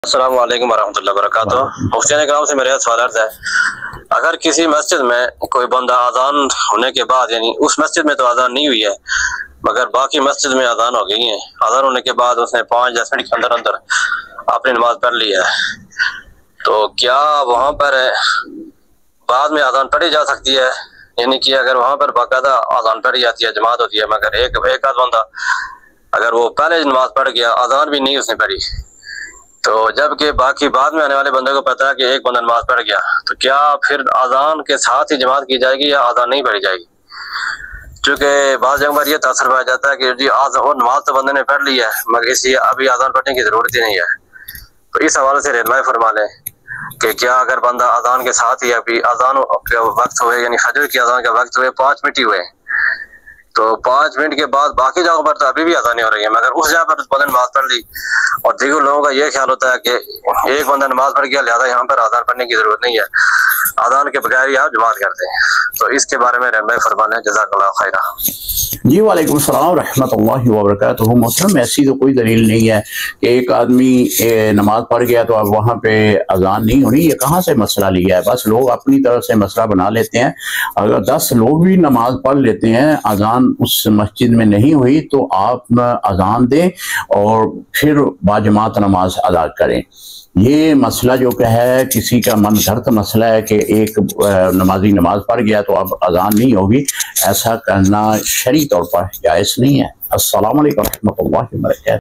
السلام علیکم ورحمۃ اللہ وبرکاتہ۔ مفتیان کرام سے میرا سوال عرض ہے، اگر کسی مسجد میں کوئی بندہ اذان ہونے کے بعد، یعنی اس مسجد میں تو اذان نہیں ہوئی ہے مگر باقی مسجد میں اذان ہو گئی ہے، اذان ہونے کے بعد اس نے 5-10 منٹ کے اندر اندر اپنی نماز پڑھ لی ہے، تو کیا وہاں پر بعد میں اذان پڑھی جا سکتی ہے؟ یعنی کہ اگر وہاں پر باقاعدہ اذان پڑھی جاتی ہے، جماعت ہوتی ہے، مگر ایک آدھ بندہ اگر وہ پہلے نماز پڑھ گیا، اذان بھی نہیں اس نے پڑھی، تو جب کہ باقی بعد میں آنے والے بندے کو پتا ہے کہ ایک بندہ نماز پڑھ گیا، تو کیا پھر اذان کے ساتھ ہی جماعت کی جائے گی یا اذان نہیں پڑھی جائے گی؟ چونکہ بعض جگہوں پر یہ تاثر پایا جاتا ہے کہ جی نماز تو بندے نے پڑھ لی ہے مگر اس لیے ابھی اذان پڑھنے کی ضرورت ہی نہیں ہے، تو اس حوالے سے رہنمائی فرما لیں کہ کیا اگر بندہ اذان کے ساتھ ہی ابھی اذان کا وقت ہوئے، یعنی فجر کی اذان کا وقت ہوئے 5 منٹ ہی ہوئے، تو 5 منٹ کے بعد باقی جگہوں پر تو ابھی بھی اذانیں ہو رہی ہیں، مگر اس جگہ پر اس بندے نے نماز پڑھ لی اور دیگر لوگوں کا یہ خیال ہوتا ہے کہ ایک بندہ نماز پڑھ گیا لہذا یہاں پر اذان پڑھنے کی ضرورت نہیں ہے، اذان کے بغیر ہی آپ جماعت کرتے ہیں، تو اس کے بارے میں رہنمائی فرمانا ہے۔ جزاک اللہ خیرہ۔ جی وعلیکم السلام ورحمۃ اللہ وبرکاتہ۔ محترم، ایسی تو کوئی دلیل نہیں ہے کہ ایک آدمی نماز پڑھ گیا تو اب وہاں پہ اذان نہیں ہونی، یہ کہاں سے مسئلہ لیا ہے؟ بس لوگ اپنی طرف سے مسئلہ بنا لیتے ہیں۔ اگر 10 لوگ بھی نماز پڑھ لیتے ہیں، اذان اس مسجد میں نہیں ہوئی تو آپ اذان دیں اور پھر باجماعت نماز ادا کریں۔ یہ مسئلہ جو کہ ہے کسی کا من گھڑت مسئلہ ہے کہ ایک نمازی نماز پڑھ گیا تو اب اذان نہیں ہوگی، ایسا کرنا شرعی طور پر جائز نہیں ہے۔ السلام علیکم ورحمۃ اللہ وبرکاتہ۔